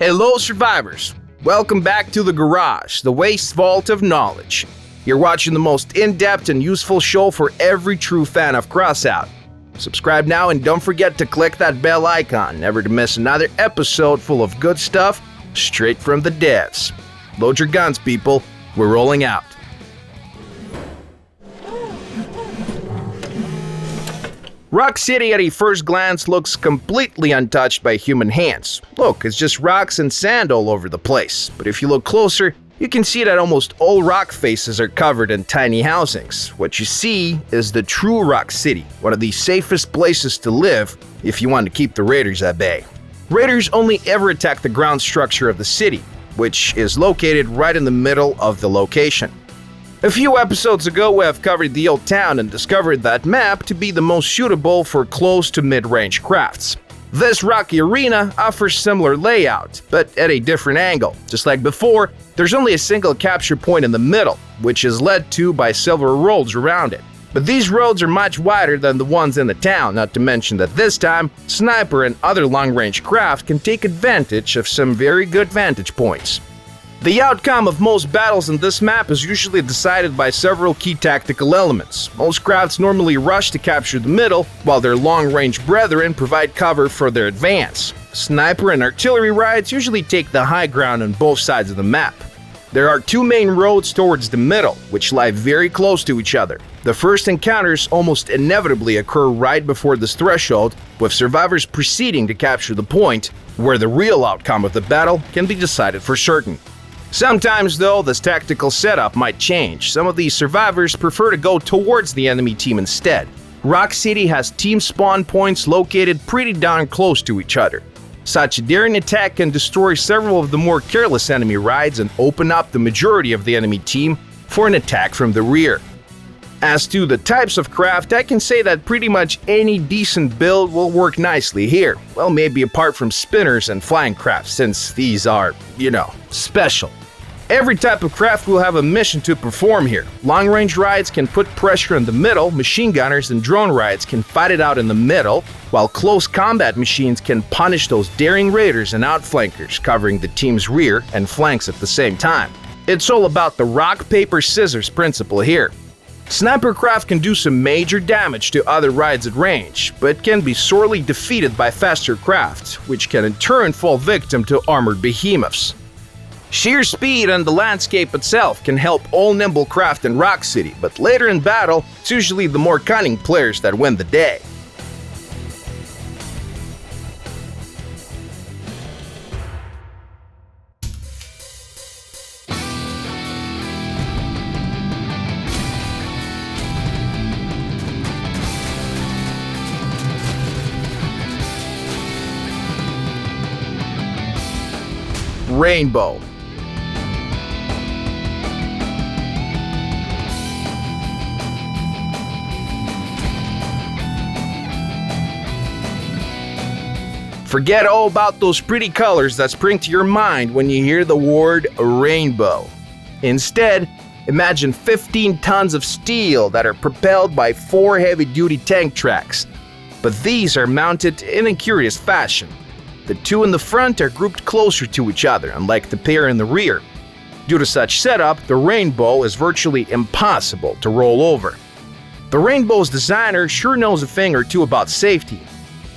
Hello, survivors! Welcome back to The Garage, the waste vault of knowledge. You're watching the most in-depth and useful show for every true fan of Crossout. Subscribe now and don't forget to click that bell icon, never to miss another episode full of good stuff straight from the devs. Load your guns, people. We're rolling out. Rock City at a first glance looks completely untouched by human hands. Look, it's just rocks and sand all over the place. But if you look closer, you can see that almost all rock faces are covered in tiny housings. What you see is the true Rock City, one of the safest places to live if you want to keep the raiders at bay. Raiders only ever attack the ground structure of the city, which is located right in the middle of the location. A few episodes ago, we have covered the old town and discovered that map to be the most suitable for close to mid-range crafts. This rocky arena offers similar layout, but at a different angle. Just like before, there's only a single capture point in the middle, which is led to by several roads around it. But these roads are much wider than the ones in the town, not to mention that this time, sniper and other long-range craft can take advantage of some very good vantage points. The outcome of most battles in this map is usually decided by several key tactical elements. Most crafts normally rush to capture the middle, while their long-range brethren provide cover for their advance. Sniper and artillery raids usually take the high ground on both sides of the map. There are two main roads towards the middle, which lie very close to each other. The first encounters almost inevitably occur right before this threshold, with survivors proceeding to capture the point, where the real outcome of the battle can be decided for certain. Sometimes, though, this tactical setup might change. Some of these survivors prefer to go towards the enemy team instead. Rock City has team spawn points located pretty darn close to each other. Such a daring attack can destroy several of the more careless enemy raids and open up the majority of the enemy team for an attack from the rear. As to the types of craft, I can say that pretty much any decent build will work nicely here. Well, maybe apart from spinners and flying crafts, since these are, special. Every type of craft will have a mission to perform here. Long-range raids can put pressure in the middle, machine gunners and drone raids can fight it out in the middle, while close combat machines can punish those daring raiders and outflankers, covering the team's rear and flanks at the same time. It's all about the rock, paper, scissors principle here. Sniper craft can do some major damage to other raids at range, but can be sorely defeated by faster craft, which can in turn fall victim to armored behemoths. Sheer speed and the landscape itself can help all nimble craft in Rock City, but later in battle, it's usually the more cunning players that win the day. Rainbow. Forget all about those pretty colors that spring to your mind when you hear the word rainbow. Instead, imagine 15 tons of steel that are propelled by 4 heavy-duty tank tracks. But these are mounted in a curious fashion. The two in the front are grouped closer to each other, unlike the pair in the rear. Due to such setup, the rainbow is virtually impossible to roll over. The rainbow's designer sure knows a thing or two about safety.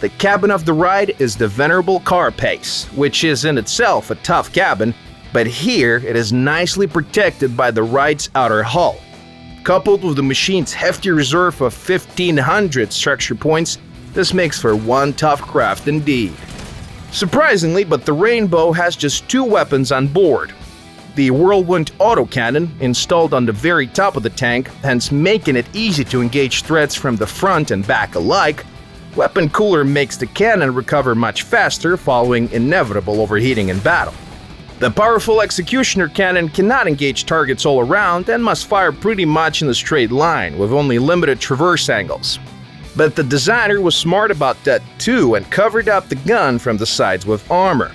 The cabin of the ride is the venerable carapace, which is in itself a tough cabin, but here it is nicely protected by the ride's outer hull. Coupled with the machine's hefty reserve of 1,500 structure points, this makes for one tough craft indeed. Surprisingly, but the Rainbow has just 2 weapons on board. The Whirlwind autocannon, installed on the very top of the tank, hence making it easy to engage threats from the front and back alike. Weapon cooler makes the cannon recover much faster following inevitable overheating in battle. The powerful executioner cannon cannot engage targets all around and must fire pretty much in a straight line with only limited traverse angles. But the designer was smart about that too and covered up the gun from the sides with armor.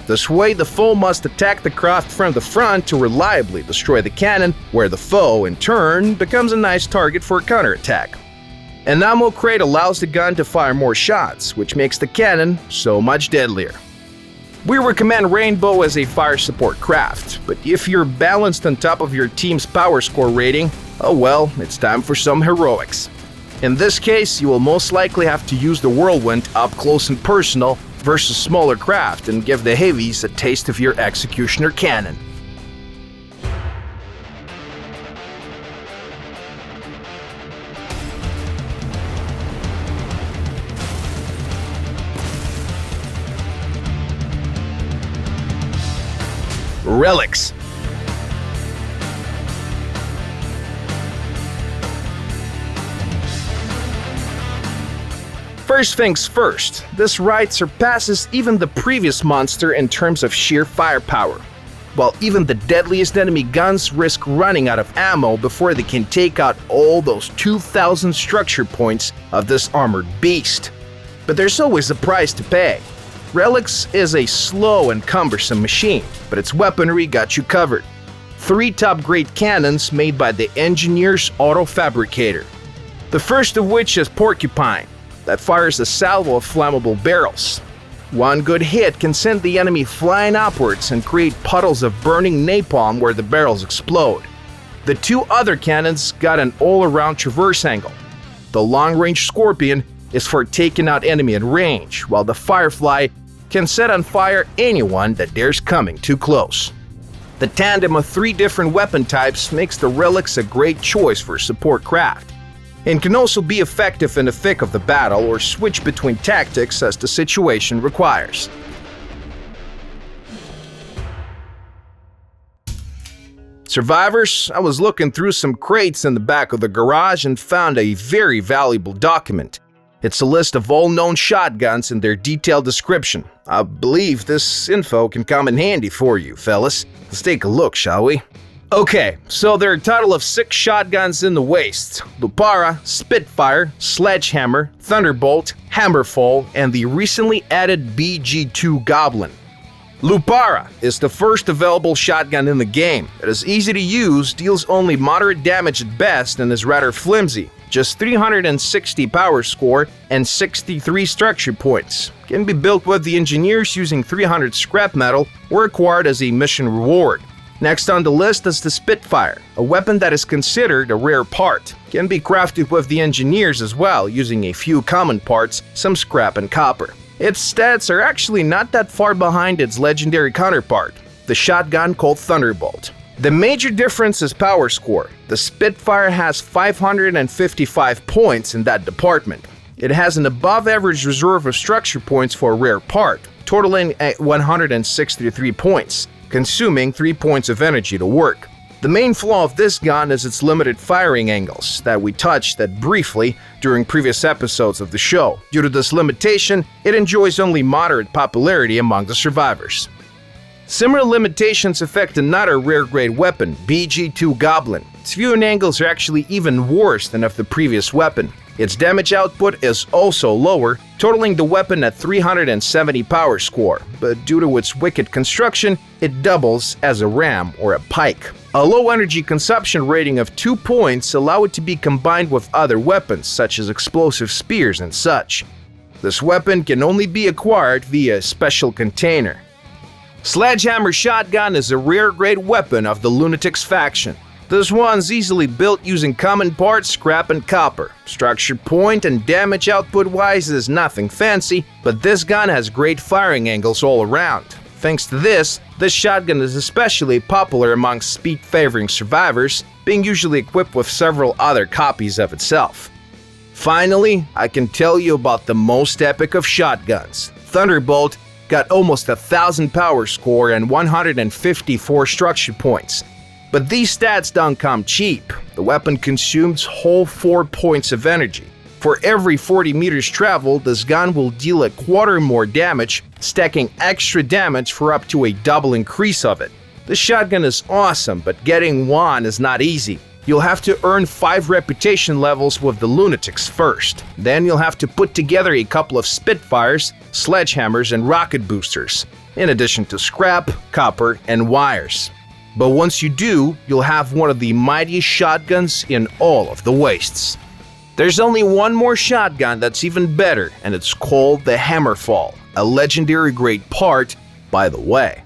This way, the foe must attack the craft from the front to reliably destroy the cannon, where the foe, in turn, becomes a nice target for a counterattack. An ammo crate allows the gun to fire more shots, which makes the cannon so much deadlier. We recommend Rainbow as a fire support craft, but if you're balanced on top of your team's power score rating, oh well, it's time for some heroics. In this case, you will most likely have to use the Whirlwind up close and personal versus smaller craft and give the heavies a taste of your Executioner cannon. Relics. First things first, this ride surpasses even the previous monster in terms of sheer firepower. While even the deadliest enemy guns risk running out of ammo before they can take out all those 2,000 structure points of this armored beast. But there's always a price to pay. Relics is a slow and cumbersome machine, but its weaponry got you covered. 3 top-grade cannons made by the engineer's auto fabricator. The first of which is Porcupine, that fires a salvo of flammable barrels. One good hit can send the enemy flying upwards and create puddles of burning napalm where the barrels explode. The 2 other cannons got an all-around traverse angle. The long-range Scorpion is for taking out enemy at range, while the Firefly can set on fire anyone that dares coming too close. The tandem of 3 different weapon types makes the Relics a great choice for support craft, and can also be effective in the thick of the battle or switch between tactics as the situation requires. Survivors, I was looking through some crates in the back of the garage and found a very valuable document. It's a list of all known shotguns and their detailed description. I believe this info can come in handy for you, fellas. Let's take a look, shall we? Okay, so there are a total of 6 shotguns in the waist: Lupara, Spitfire, Sledgehammer, Thunderbolt, Hammerfall, and the recently added BG2 Goblin. Lupara is the first available shotgun in the game. It is easy to use, deals only moderate damage at best, and is rather flimsy. Just 360 power score and 63 structure points. Can be built with the engineers using 300 scrap metal or acquired as a mission reward. Next on the list is the Spitfire, a weapon that is considered a rare part. Can be crafted with the engineers as well, using a few common parts, some scrap and copper. Its stats are actually not that far behind its legendary counterpart, the shotgun called Thunderbolt. The major difference is power score. The Spitfire has 555 points in that department. It has an above-average reserve of structure points for a rare part, totaling at 163 points, consuming 3 points of energy to work. The main flaw of this gun is its limited firing angles that we touched at briefly during previous episodes of the show. Due to this limitation, it enjoys only moderate popularity among the survivors. Similar limitations affect another rare-grade weapon, BG2 Goblin. Its viewing angles are actually even worse than of the previous weapon. Its damage output is also lower, totaling the weapon at 370 power score, but due to its wicked construction, it doubles as a ram or a pike. A low energy consumption rating of 2 points allow it to be combined with other weapons such as explosive spears and such. This weapon can only be acquired via a special container. Sledgehammer Shotgun is a rare-grade weapon of the Lunatics faction. This one's easily built using common parts, scrap and copper. Structure point and damage output-wise is nothing fancy, but this gun has great firing angles all around. Thanks to this shotgun is especially popular among speed-favoring survivors, being usually equipped with several other copies of itself. Finally, I can tell you about the most epic of shotguns. Thunderbolt got almost 1,000 power score and 154 structure points. But these stats don't come cheap. The weapon consumes whole 4 points of energy. For every 40 meters traveled, this gun will deal a quarter more damage, stacking extra damage for up to a double increase of it. This shotgun is awesome, but getting one is not easy. You'll have to earn 5 reputation levels with the Lunatics first. Then you'll have to put together a couple of Spitfires, Sledgehammers, and rocket boosters, in addition to scrap, copper, and wires. But once you do, you'll have one of the mightiest shotguns in all of the wastes. There's only one more shotgun that's even better, and it's called the Hammerfall, a legendary grade part by the way.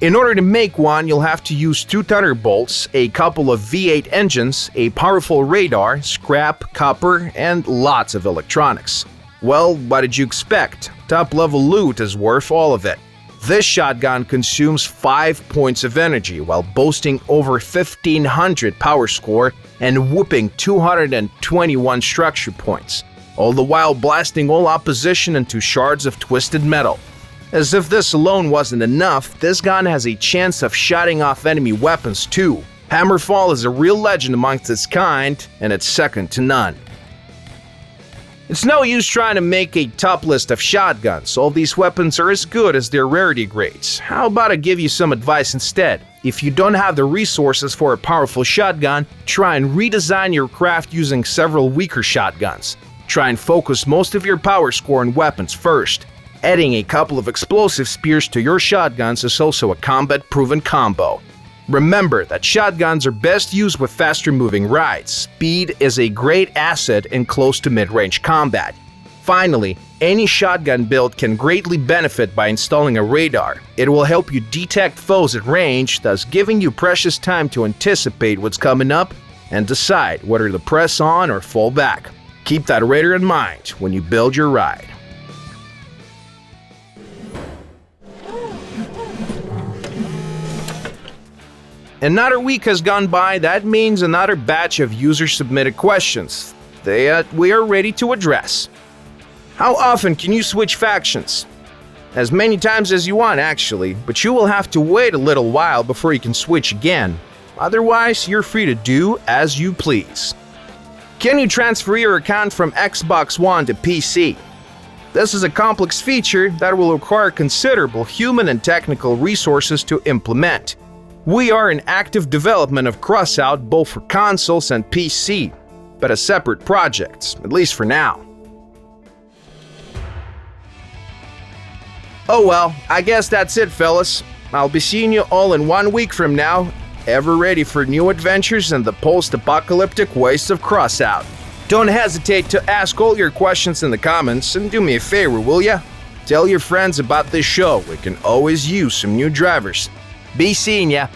In order to make one, you'll have to use 2 thunderbolts, a couple of V8 engines, a powerful radar, scrap, copper, and lots of electronics. Well, what did you expect? Top-level loot is worth all of it. This shotgun consumes 5 points of energy while boasting over 1500 power score and whooping 221 structure points, all the while blasting all opposition into shards of twisted metal. As if this alone wasn't enough, this gun has a chance of shutting off enemy weapons too. Hammerfall is a real legend amongst its kind, and it's second to none. It's no use trying to make a top list of shotguns. All these weapons are as good as their rarity grades. How about I give you some advice instead? If you don't have the resources for a powerful shotgun, try and redesign your craft using several weaker shotguns. Try and focus most of your power score on weapons first. Adding a couple of explosive spears to your shotguns is also a combat-proven combo. Remember that shotguns are best used with faster moving rides. Speed is a great asset in close to mid-range combat. Finally, any shotgun build can greatly benefit by installing a radar. It will help you detect foes at range, thus giving you precious time to anticipate what's coming up and decide whether to press on or fall back. Keep that radar in mind when you build your ride. Another week has gone by. That means another batch of user-submitted questions that we are ready to address. How often can you switch factions? As many times as you want, actually, but you will have to wait a little while before you can switch again. Otherwise, you're free to do as you please. Can you transfer your account from Xbox One to PC? This is a complex feature that will require considerable human and technical resources to implement. We are in active development of Crossout both for consoles and PC, but as separate projects, at least for now. Oh well, I guess that's it, fellas. I'll be seeing you all in 1 week from now, ever ready for new adventures in the post-apocalyptic waste of Crossout. Don't hesitate to ask all your questions in the comments, and do me a favor, will ya? Tell your friends about this show. We can always use some new drivers. Be seeing ya.